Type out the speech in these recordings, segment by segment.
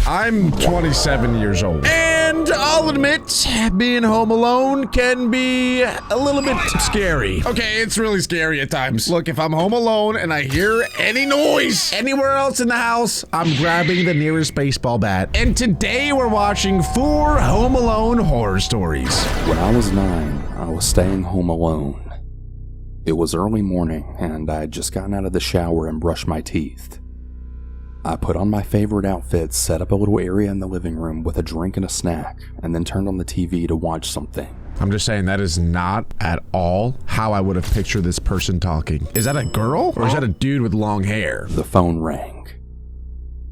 I'm 27 years old. And I'll admit, being home alone can be a little bit scary. Okay, it's really scary at times. Look, if I'm home alone and I hear any noise anywhere else in the house, I'm grabbing the nearest baseball bat. And today we're watching 4 Home Alone horror stories. When I was 9, I was staying home alone. It was early morning, and I had just gotten out of the shower and brushed my teeth. I put on my favorite outfit, set up a little area in the living room with a drink and a snack, and then turned on the TV to watch something. I'm just saying that is not at all how I would have pictured this person talking. Is that a girl or is that a dude with long hair? The phone rang.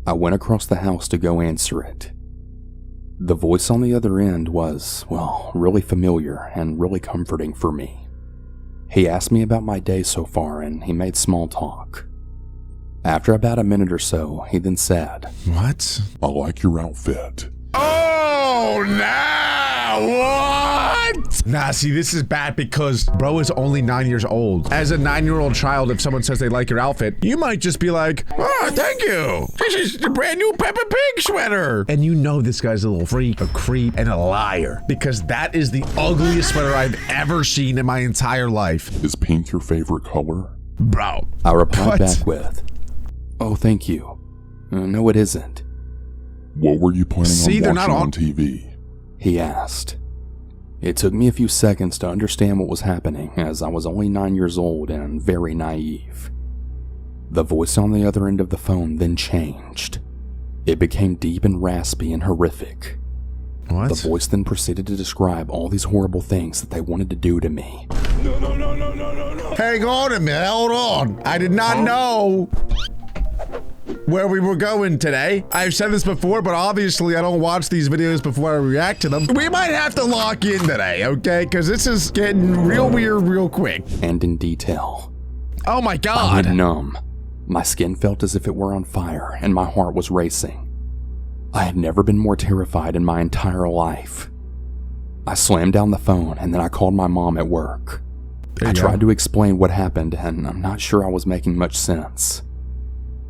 I went across the house to go answer it. The voice on the other end was, well, really familiar and really comforting for me. He asked me about my day so far, and he made small talk. After about a minute or so, he then said, "What? I like your outfit." Oh, what? Nah, see, this is bad because bro is only 9 years old. As a 9-year-old child, if someone says they like your outfit, you might just be like, "Oh, thank you. This is the brand new Peppa Pig sweater." And you know this guy's a little freak, a creep, and a liar because that is the ugliest sweater I've ever seen in my entire life. Is pink your favorite color? Bro. I replied back with, "Oh, thank you. No, it isn't." What were you planning on watching on TV? He asked. It took me a few seconds to understand what was happening, as I was only 9 years old and very naive. The voice on the other end of the phone then changed. It became deep and raspy and horrific. What? The voice then proceeded to describe all these horrible things that they wanted to do to me. No. Hang on a minute, hold on. I did not know where we were going today. I've said this before, but obviously I don't watch these videos before I react to them. We might have to lock in today, okay? Because this is getting real weird real quick. And in detail. Oh my I God. went numb. My skin felt as if it were on fire, and my heart was racing. I had never been more terrified in my entire life. I slammed down the phone, and then I called my mom at work. I tried to explain what happened, and I'm not sure I was making much sense.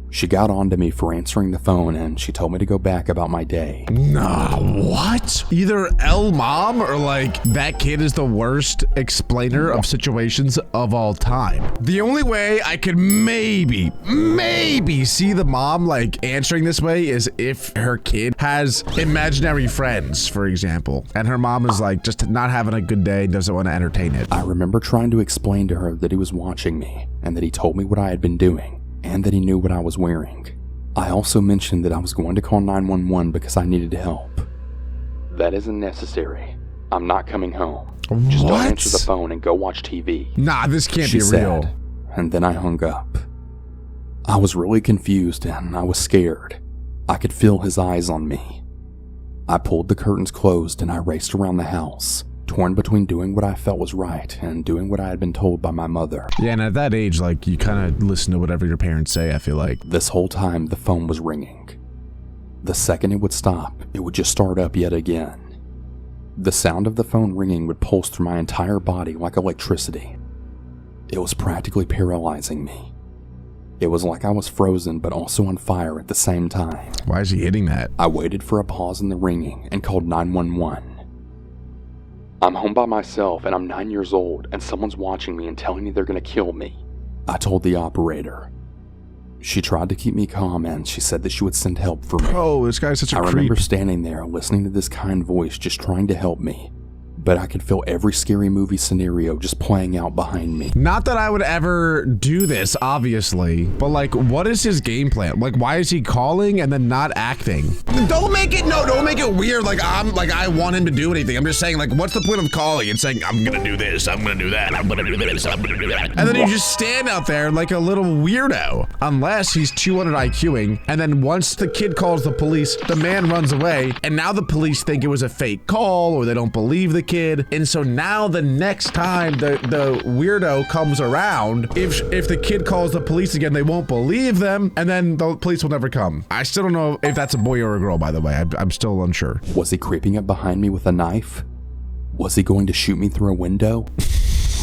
She got on to me for answering the phone, and she told me to go back about my day. Nah, what? Either L mom or like that kid is the worst explainer of situations of all time. The only way I could maybe see the mom like answering this way is if her kid has imaginary friends, for example, and her mom is like just not having a good day and doesn't want to entertain it. I remember trying to explain to her that he was watching me and that he told me what I had been doing, and that he knew what I was wearing. I also mentioned that I was going to call 911 because I needed help. That isn't necessary. I'm not coming home. Just don't answer the phone and go watch TV. Nah, this can't be real. She said, and then I hung up. I was really confused and I was scared. I could feel his eyes on me. I pulled the curtains closed and I raced around the house, torn between doing what I felt was right and doing what I had been told by my mother. Yeah, and at that age, like, you kind of listen to whatever your parents say, I feel like. This whole time, the phone was ringing. The second it would stop, it would just start up yet again. The sound of the phone ringing would pulse through my entire body like electricity. It was practically paralyzing me. It was like I was frozen but also on fire at the same time. Why is he hitting that? I waited for a pause in the ringing and called 911. "I'm home by myself and I'm 9 years old and someone's watching me and telling me they're gonna kill me," I told the operator. She tried to keep me calm and she said that she would send help for me. Oh, this guy's such a creep. I remember standing there listening to this kind voice just trying to help me, but I could feel every scary movie scenario just playing out behind me. Not that I would ever do this, obviously, but like, what is his game plan? Like, why is he calling and then not acting? Don't make it weird. Like, I want him to do anything. I'm just saying, like, what's the point of calling and saying, "I'm gonna do this, I'm gonna do that, I'm gonna do this, I'm gonna do that." And then you just stand out there like a little weirdo. Unless he's 200 IQing, and then once the kid calls the police, the man runs away, and now the police think it was a fake call or they don't believe the kid. And so now the next time the weirdo comes around, if the kid calls the police again, they won't believe them, and then the police will never come. I still don't know if that's a boy or a girl, by the way. I'm still unsure. Was he creeping up behind me with a knife? Was he going to shoot me through a window?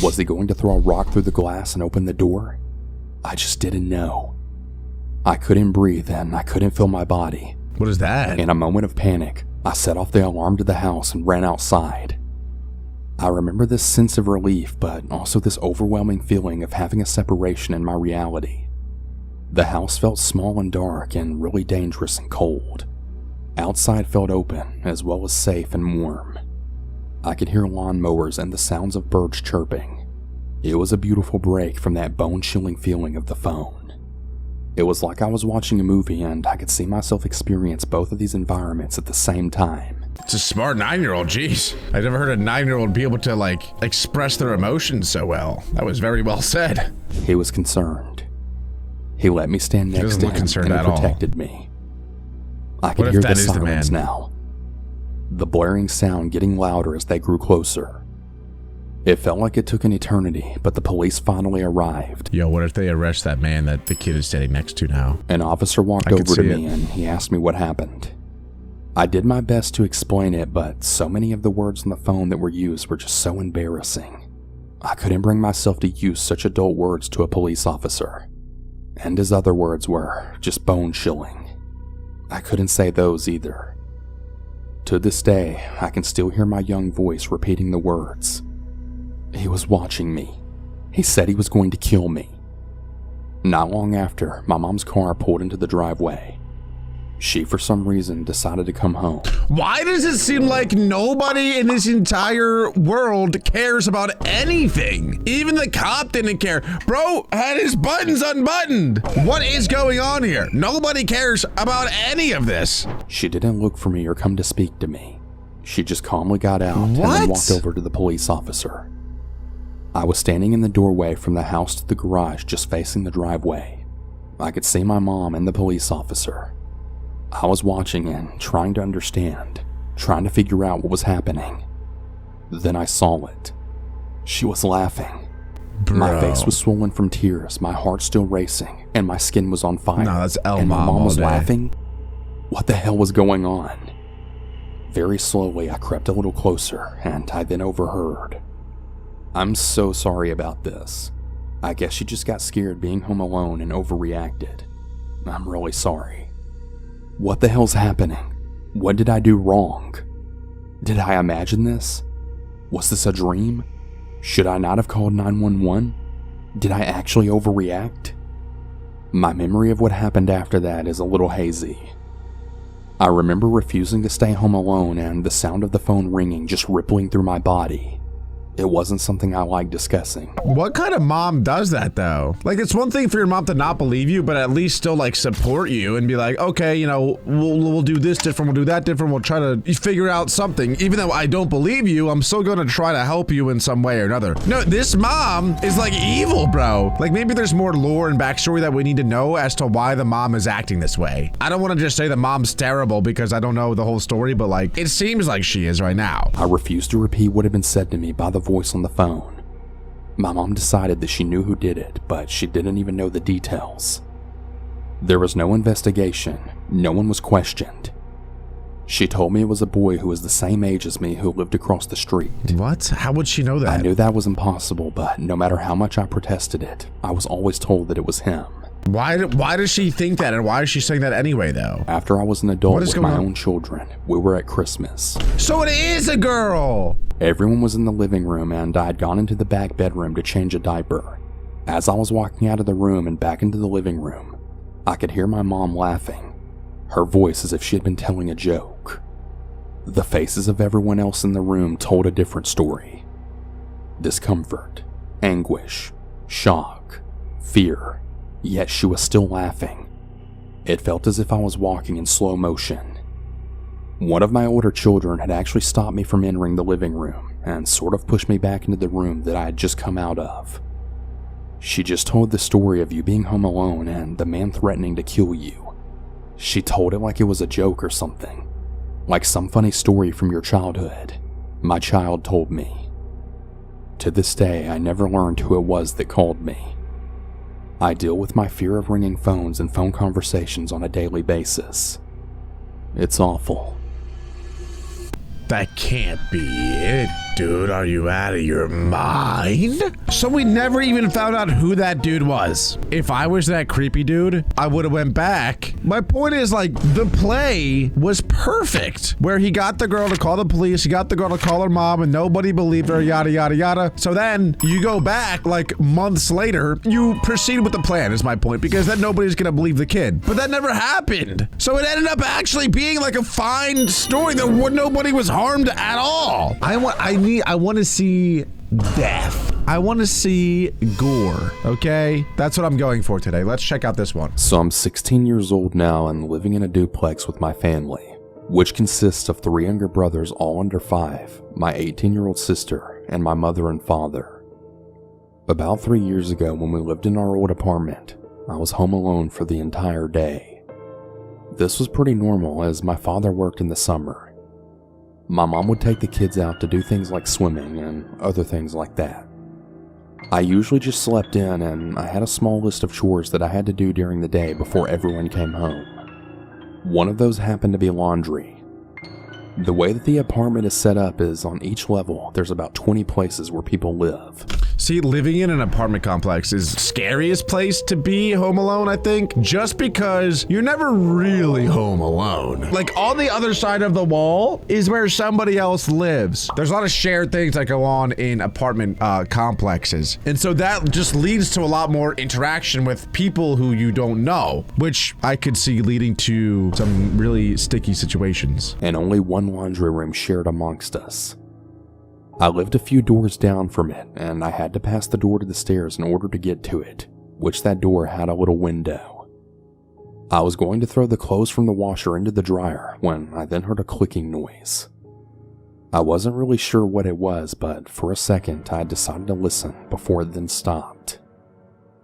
Was he going to throw a rock through the glass and open the door? I just didn't know. I couldn't breathe and I couldn't feel my body. What is that? In a moment of panic, I set off the alarm to the house and ran outside. I remember this sense of relief, but also this overwhelming feeling of having a separation in my reality. The house felt small and dark and really dangerous and cold. Outside felt open, as well as safe and warm. I could hear lawnmowers and the sounds of birds chirping. It was a beautiful break from that bone-chilling feeling of the phone. It was like I was watching a movie and I could see myself experience both of these environments at the same time. It's a smart 9-year-old, jeez. I never heard a 9-year-old be able to, express their emotions so well. That was very well said. He was concerned. He let me stand next to him and he protected me. I could hear the sirens now. The blaring sound getting louder as they grew closer. It felt like it took an eternity, but the police finally arrived. Yo, what if they arrest that man that the kid is standing next to now? An officer walked over to me and he asked me what happened. I did my best to explain it, but so many of the words on the phone that were used were just so embarrassing. I couldn't bring myself to use such adult words to a police officer. And his other words were just bone-chilling. I couldn't say those either. To this day, I can still hear my young voice repeating the words. He was watching me. He said he was going to kill me. Not long after, my mom's car pulled into the driveway. She, for some reason, decided to come home. Why does it seem like nobody in this entire world cares about anything? Even the cop didn't care. Bro had his buttons unbuttoned. What is going on here? Nobody cares about any of this. She didn't look for me or come to speak to me. She just calmly got out and then walked over to the police officer. I was standing in the doorway from the house to the garage, just facing the driveway. I could see my mom and the police officer. I was watching and trying to understand, trying to figure out what was happening. Then I saw it. She was laughing. Bro. My face was swollen from tears, my heart still racing, and my skin was on fire. No, that's and my mom was laughing? What the hell was going on? Very slowly, I crept a little closer, and I then overheard. I'm so sorry about this. I guess she just got scared being home alone and overreacted. I'm really sorry. What the hell's happening? What did I do wrong? Did I imagine this? Was this a dream? Should I not have called 911? Did I actually overreact? My memory of what happened after that is a little hazy. I remember refusing to stay home alone and the sound of the phone ringing just rippling through my body. It wasn't something I liked discussing. What kind of mom does that though? It's one thing for your mom to not believe you, but at least still support you and be like, okay, we'll do this different, we'll do that different, we'll try to figure out something. Even though I don't believe you, I'm still gonna try to help you in some way or another. No, this mom is evil, bro. Maybe there's more lore and backstory that we need to know as to why the mom is acting this way. I don't want to just say the mom's terrible because I don't know the whole story, but it seems like she is right now. I refused to repeat what had been said to me by the voice on the phone. My mom decided that she knew who did it, but she didn't even know the details. There was no investigation. No one was questioned. She told me it was a boy who was the same age as me who lived across the street. What? How would she know that? I knew that was impossible, but no matter how much I protested it, I was always told that it was him. Why does she think that, and why is she saying that anyway, though? After I was an adult with my own children, we were at Christmas. So it is a girl! Everyone was in the living room, and I had gone into the back bedroom to change a diaper. As I was walking out of the room and back into the living room, I could hear my mom laughing, her voice as if she had been telling a joke. The faces of everyone else in the room told a different story. Discomfort, anguish, shock, fear. Yet she was still laughing. It felt as if I was walking in slow motion. One of my older children had actually stopped me from entering the living room and sort of pushed me back into the room that I had just come out of. She just told the story of you being home alone and the man threatening to kill you. She told it like it was a joke or something, like some funny story from your childhood. My child told me. To this day, I never learned who it was that called me. I deal with my fear of ringing phones and phone conversations on a daily basis. It's awful. That can't be it, dude. Are you out of your mind? So we never even found out who that dude was. If I was that creepy dude, I would have went back. My point is, like, the play was perfect, where he got the girl to call the police, he got the girl to call her mom, and nobody believed her, yada, yada, yada. So then you go back, like, months later, you proceed with the plan, is my point, because then nobody's gonna believe the kid. But that never happened. So it ended up actually being like a fine story that nobody was harmed at all. I want to see death. I want to see gore, okay? That's what I'm going for today. Let's check out this one. So I'm 16 years old now and living in a duplex with my family, which consists of 3 younger brothers, all under 5, my 18-year-old sister, and my mother and father. About 3 years ago, when we lived in our old apartment, I was home alone for the entire day. This was pretty normal as my father worked in the summer. My mom would take the kids out to do things like swimming and other things like that. I usually just slept in, and I had a small list of chores that I had to do during the day before everyone came home. One of those happened to be laundry. The way that the apartment is set up is on each level, there's about 20 places where people live. See, living in an apartment complex is the scariest place to be home alone, I think, just because you're never really home alone. Like, on the other side of the wall is where somebody else lives. There's a lot of shared things that go on in apartment complexes. And so that just leads to a lot more interaction with people who you don't know, which I could see leading to some really sticky situations. And only one laundry room shared amongst us. I lived a few doors down from it, and I had to pass the door to the stairs in order to get to it, which that door had a little window. I was going to throw the clothes from the washer into the dryer when I then heard a clicking noise. I wasn't really sure what it was, but for a second I decided to listen before it then stopped.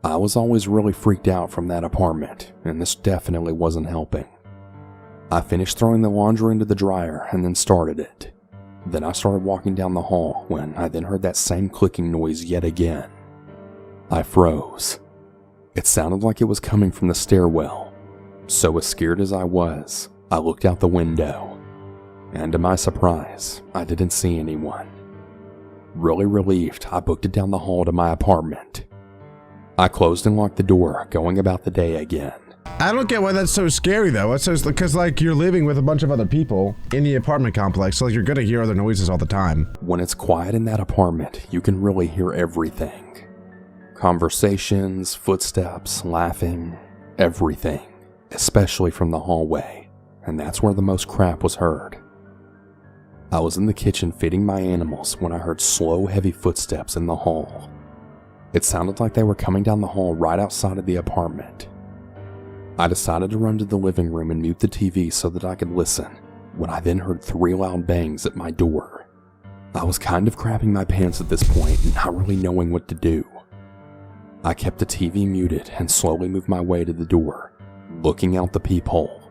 I was always really freaked out from that apartment, and this definitely wasn't helping. I finished throwing the laundry into the dryer and then started it. Then I started walking down the hall when I then heard that same clicking noise yet again. I froze. It sounded like it was coming from the stairwell. So as scared as I was, I looked out the window. And to my surprise, I didn't see anyone. Really relieved, I booked it down the hall to my apartment. I closed and locked the door, going about the day again. I don't get why that's so scary though. It's just because, like, you're living with a bunch of other people in the apartment complex, so like, you're gonna hear other noises all the time. When it's quiet in that apartment, you can really hear everything. Conversations, footsteps, laughing, everything. Especially from the hallway, and that's where the most crap was heard. I was in the kitchen feeding my animals when I heard slow, heavy footsteps in the hall. It sounded like they were coming down the hall right outside of the apartment. I decided to run to the living room and mute the TV so that I could listen, when I then heard 3 loud bangs at my door. I was kind of crapping my pants at this point, not really knowing what to do. I kept the TV muted and slowly moved my way to the door, looking out the peephole.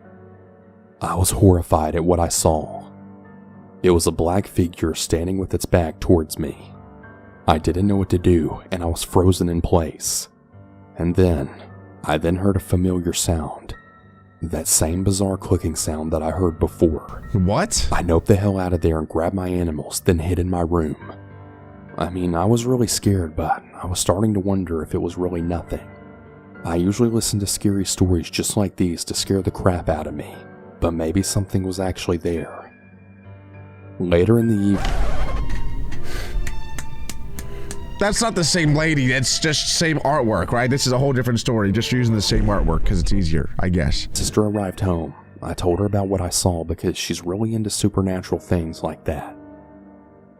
I was horrified at what I saw. It was a black figure standing with its back towards me. I didn't know what to do, and I was frozen in place. And then I heard a familiar sound. That same bizarre clicking sound that I heard before. What? I noped the hell out of there and grabbed my animals, then hid in my room. I mean, I was really scared, but I was starting to wonder if it was really nothing. I usually listen to scary stories just like these to scare the crap out of me, but maybe something was actually there. Later in the evening... That's not the same lady, it's just same artwork, right? This is a whole different story, just using the same artwork because it's easier, I guess. Sister arrived home. I told her about what I saw because she's really into supernatural things like that.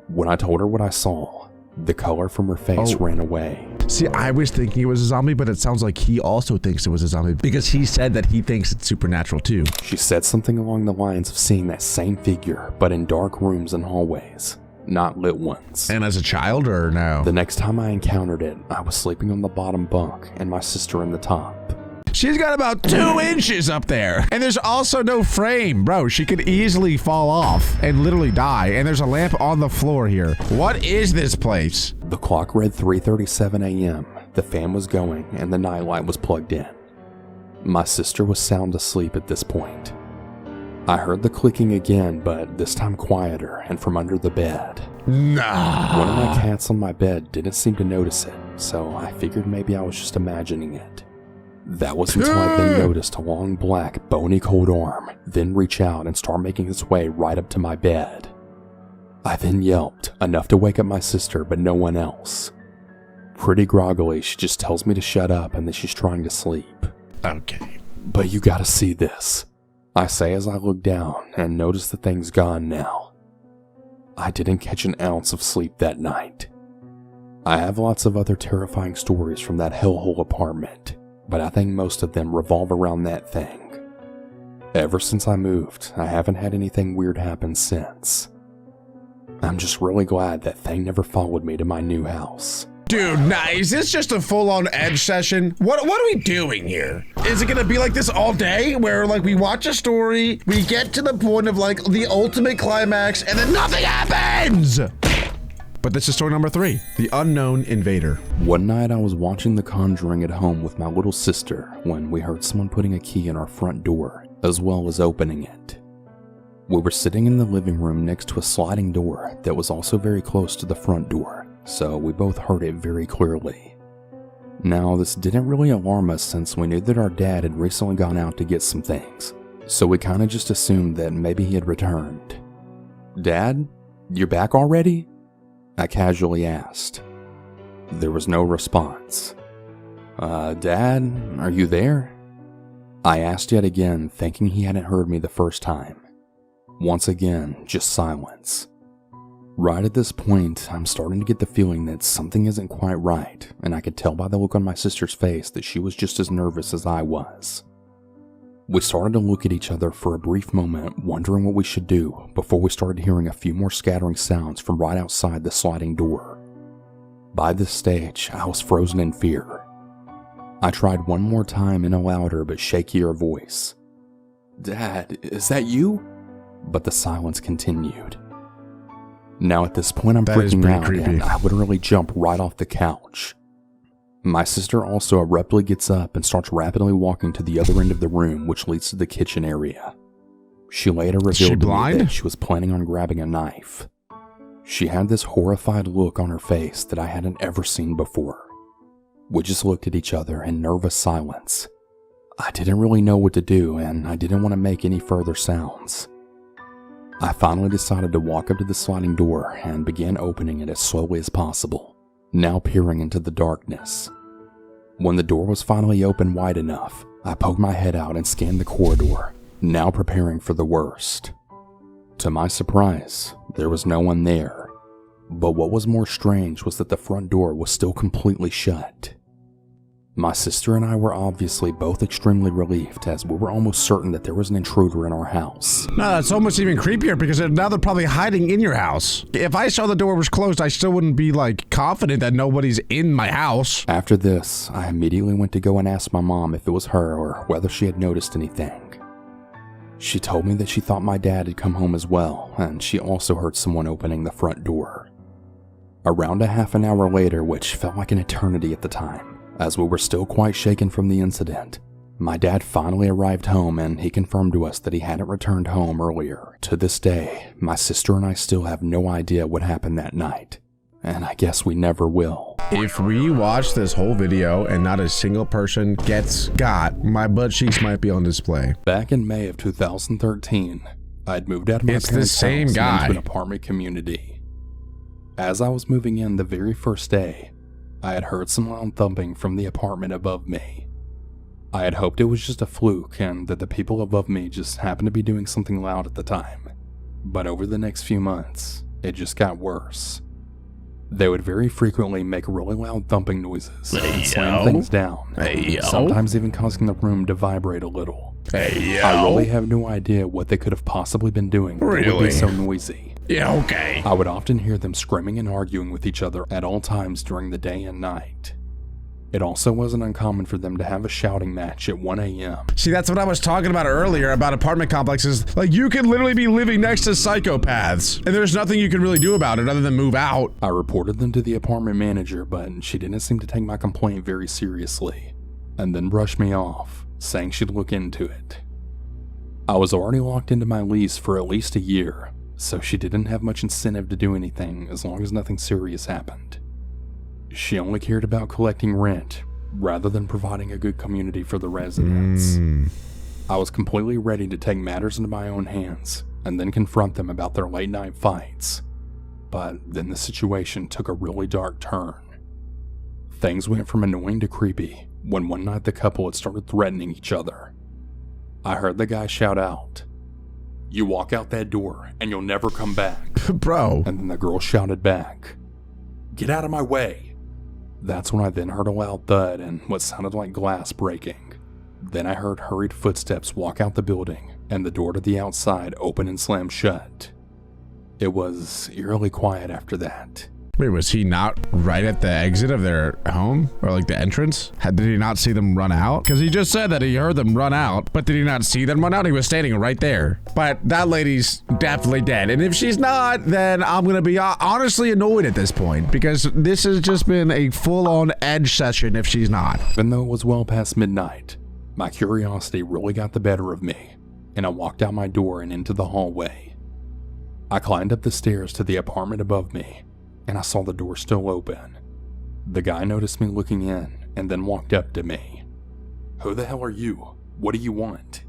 When I told her what I saw, the color from her face ran away. See, I was thinking it was a zombie, but it sounds like he also thinks it was a zombie because he said that he thinks it's supernatural too. She said something along the lines of seeing that same figure, but in dark rooms and hallways. Not lit ones. And as a child or no? The next time I encountered it, I was sleeping on the bottom bunk and my sister in the top. She's got about 2 inches up there. And there's also no frame. Bro, she could easily fall off and literally die. And there's a lamp on the floor here. What is this place? The clock read 3:37 a.m. The fan was going and the nightlight was plugged in. My sister was sound asleep at this point. I heard the clicking again, but this time quieter and from under the bed. Nah. One of my cats on my bed didn't seem to notice it, so I figured maybe I was just imagining it. That was until I then noticed a long black, bony cold arm, then reach out and start making its way right up to my bed. I then yelped, enough to wake up my sister, but no one else. Pretty groggily, she just tells me to shut up and that she's trying to sleep. Okay. But you gotta see this, I say as I look down and notice the thing's gone now. I didn't catch an ounce of sleep that night. I have lots of other terrifying stories from that hellhole apartment, but I think most of them revolve around that thing. Ever since I moved, I haven't had anything weird happen since. I'm just really glad that thing never followed me to my new house. Dude, nah, is this just a full-on edge session? What are we doing here? Is it gonna be like this all day, where like we watch a story, we get to the point of like the ultimate climax, and then nothing happens? But this is story number 3, the unknown invader. One night I was watching The Conjuring at home with my little sister when we heard someone putting a key in our front door, as well as opening it. We were sitting in the living room next to a sliding door that was also very close to the front door, so we both heard it very clearly. Now, this didn't really alarm us since we knew that our dad had recently gone out to get some things, so we kinda just assumed that maybe he had returned. "Dad, you're back already?" I casually asked. There was no response. Dad, are you there?" I asked yet again, thinking he hadn't heard me the first time. Once again, just silence. Right at this point, I'm starting to get the feeling that something isn't quite right, and I could tell by the look on my sister's face that she was just as nervous as I was. We started to look at each other for a brief moment, wondering what we should do, before we started hearing a few more scattering sounds from right outside the sliding door. By this stage, I was frozen in fear. I tried one more time in a louder but shakier voice. "Dad, is that you?" But the silence continued. Now at this point I'm freaking out and I literally jump right off the couch. My sister also abruptly gets up and starts rapidly walking to the other end of the room, which leads to the kitchen area. She later revealed to me that she was planning on grabbing a knife. She had this horrified look on her face that I hadn't ever seen before. We just looked at each other in nervous silence. I didn't really know what to do, and I didn't want to make any further sounds. I finally decided to walk up to the sliding door and began opening it as slowly as possible, now peering into the darkness. When the door was finally open wide enough, I poked my head out and scanned the corridor, now preparing for the worst. To my surprise, there was no one there. But what was more strange was that the front door was still completely shut. My sister and I were obviously both extremely relieved, as we were almost certain that there was an intruder in our house. No, that's almost even creepier because now they're probably hiding in your house. If I saw the door was closed, I still wouldn't be like confident that nobody's in my house. After this, I immediately went to go and ask my mom if it was her or whether she had noticed anything. She told me that she thought my dad had come home as well, and she also heard someone opening the front door. Around a half an hour later, which felt like an eternity at the time, as we were still quite shaken from the incident, my dad finally arrived home and he confirmed to us that he hadn't returned home earlier. To this day, my sister and I still have no idea what happened that night, and I guess we never will. If we watch this whole video and not a single person gets got, my butt cheeks might be on display. Back in May of 2013, I'd moved out of my parents' house and into an apartment community. As I was moving in the very first day, I had heard some loud thumping from the apartment above me. I had hoped it was just a fluke and that the people above me just happened to be doing something loud at the time. But over the next few months, it just got worse. They would very frequently make really loud thumping noises and slam things down, sometimes even causing the room to vibrate a little. I really have no idea what they could have possibly been doing that would be so noisy. Yeah, okay. I would often hear them screaming and arguing with each other at all times during the day and night. It also wasn't uncommon for them to have a shouting match at 1 a.m. See, that's what I was talking about earlier about apartment complexes. Like, you could literally be living next to psychopaths, and there's nothing you can really do about it other than move out. I reported them to the apartment manager, but she didn't seem to take my complaint very seriously, and then brushed me off, saying she'd look into it. I was already locked into my lease for at least a year, so she didn't have much incentive to do anything as long as nothing serious happened. She only cared about collecting rent rather than providing a good community for the residents. I was completely ready to take matters into my own hands and then confront them about their late night fights. But then the situation took a really dark turn. Things went from annoying to creepy when one night the couple had started threatening each other. I heard the guy shout out, "You walk out that door and you'll never come back." Bro. And then the girl shouted back, "Get out of my way." That's when I then heard a loud thud and what sounded like glass breaking. Then I heard hurried footsteps walk out the building and the door to the outside open and slam shut. It was eerily quiet after that. Wait, was he not right at the exit of their home? Or like the entrance? Did he not see them run out? Because he just said that he heard them run out, but did he not see them run out? He was standing right there. But that lady's definitely dead. And if she's not, then I'm going to be honestly annoyed at this point, because this has just been a full-on edge session if she's not. Even though it was well past midnight, my curiosity really got the better of me, and I walked out my door and into the hallway. I climbed up the stairs to the apartment above me, and I saw the door still open. The guy noticed me looking in and then walked up to me. "Who the hell are you? What do you want?"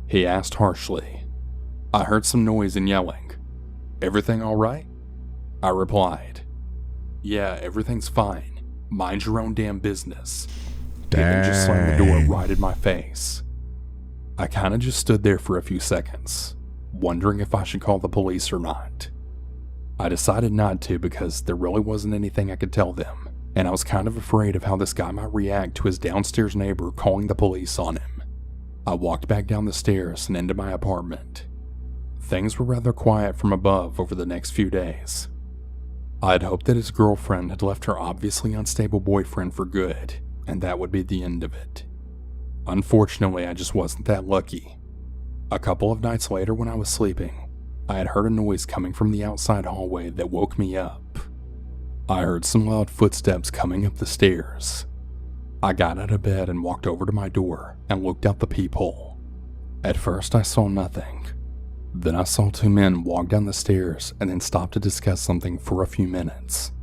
he asked harshly. I heard some noise and yelling. "Everything all right?" I replied. "Yeah, everything's fine. Mind your own damn business." He then just slammed the door right in my face. I kinda just stood there for a few seconds, wondering if I should call the police or not. I decided not to because there really wasn't anything I could tell them, and I was kind of afraid of how this guy might react to his downstairs neighbor calling the police on him. I walked back down the stairs and into my apartment. Things were rather quiet from above over the next few days. I had hoped that his girlfriend had left her obviously unstable boyfriend for good, and that would be the end of it. Unfortunately, I just wasn't that lucky. A couple of nights later when I was sleeping, I had heard a noise coming from the outside hallway that woke me up. I heard some loud footsteps coming up the stairs. I got out of bed and walked over to my door and looked out the peephole. At first I saw nothing. Then I saw two men walk down the stairs and then stop to discuss something for a few minutes.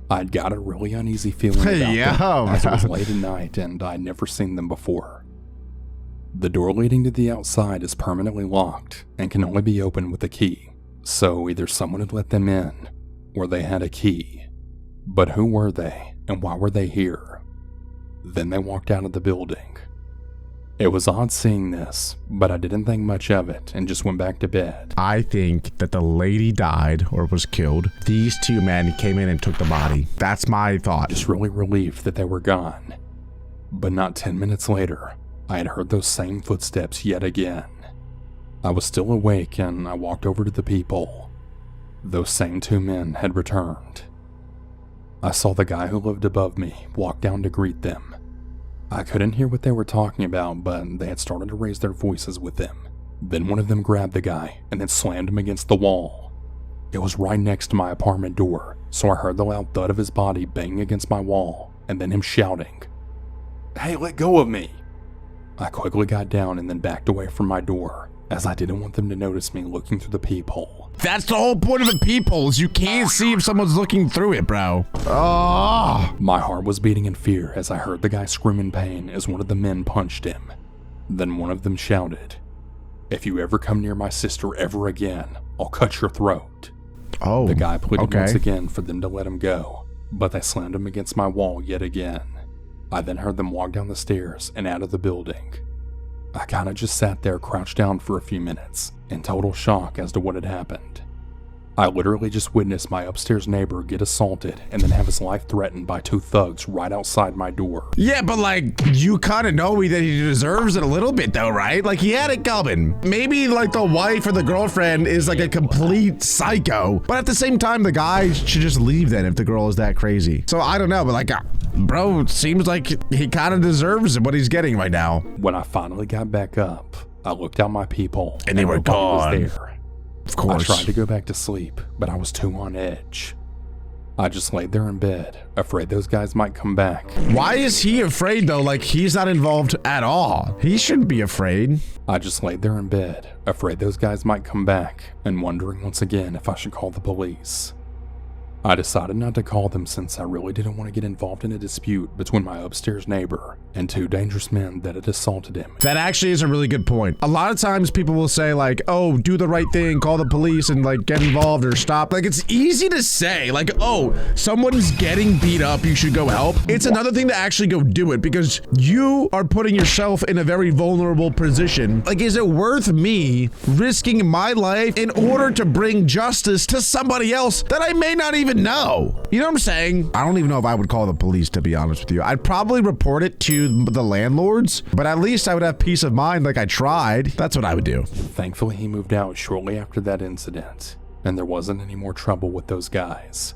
I'd got a really uneasy feeling about them as it was late at night and I'd never seen them before. The door leading to the outside is permanently locked and can only be opened with a key, so either someone had let them in or they had a key. But who were they and why were they here? Then they walked out of the building. It was odd seeing this, but I didn't think much of it and just went back to bed. I think that the lady died or was killed. These two men came in and took the body. That's my thought. Just really relieved that they were gone. But not 10 minutes later, I had heard those same footsteps yet again. I was still awake and I walked over to the peephole. Those same two men had returned. I saw the guy who lived above me walk down to greet them. I couldn't hear what they were talking about, but they had started to raise their voices with him. Then one of them grabbed the guy and then slammed him against the wall. It was right next to my apartment door, so I heard the loud thud of his body banging against my wall and then him shouting, "Hey, let go of me!" I quickly got down and then backed away from my door, as I didn't want them to notice me looking through the peephole. That's the whole point of a peephole, is you can't see if someone's looking through it, bro. Oh. My heart was beating in fear as I heard the guy scream in pain as one of the men punched him. Then one of them shouted, "If you ever come near my sister ever again, I'll cut your throat." Oh, the guy pleaded okay. once again for them to let him go, but they slammed him against my wall yet again. I then heard them walk down the stairs and out of the building. I kinda just sat there crouched down for a few minutes, in total shock as to what had happened. I literally just witnessed my upstairs neighbor get assaulted and then have his life threatened by two thugs right outside my door. Yeah, but like, you kinda know that he deserves it a little bit though, right? Like, he had it coming. Maybe like the wife or the girlfriend is like a complete psycho, but at the same time, the guy should just leave then if the girl is that crazy. So I don't know, but like, bro, it seems like he kinda deserves what he's getting right now. When I finally got back up, I looked out my peephole and they were gone. Was there. Of course. I tried to go back to sleep, but I was too on edge. I just laid there in bed, afraid those guys might come back. Why is he afraid though? Like, he's not involved at all. He shouldn't be afraid. I just laid there in bed, afraid those guys might come back, and wondering once again if I should call the police. I decided not to call them since I really didn't want to get involved in a dispute between my upstairs neighbor and two dangerous men that had assaulted him. That actually is a really good point. A lot of times people will say like, oh, do the right thing, call the police and like get involved or stop. Like, it's easy to say like, oh, someone's getting beat up, you should go help. It's another thing to actually go do it because you are putting yourself in a very vulnerable position. Like, is it worth me risking my life in order to bring justice to somebody else that I may not even know? You know what I'm saying? I don't even know if I would call the police, to be honest with you. I'd probably report it to the landlords, but at least I would have peace of mind like I tried. That's what I would do. Thankfully, he moved out shortly after that incident, and there wasn't any more trouble with those guys.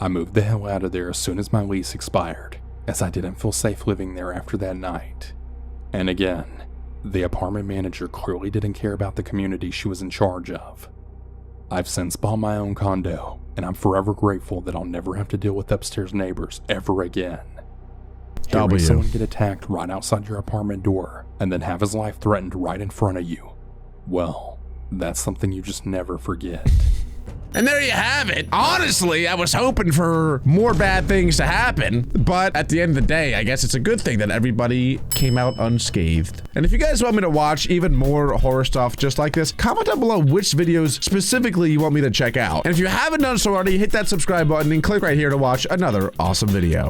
I moved the hell out of there as soon as my lease expired, as I didn't feel safe living there after that night. And again, the apartment manager clearly didn't care about the community she was in charge of. I've since bought my own condo, and I'm forever grateful that I'll never have to deal with upstairs neighbors ever again. Hearing someone get attacked right outside your apartment door and then have his life threatened right in front of you, well, that's something you just never forget. And there you have it. Honestly, I was hoping for more bad things to happen, but at the end of the day, I guess it's a good thing that everybody came out unscathed. And if you guys want me to watch even more horror stuff just like this, comment down below which videos specifically you want me to check out. And if you haven't done so already, hit that subscribe button and click right here to watch another awesome video.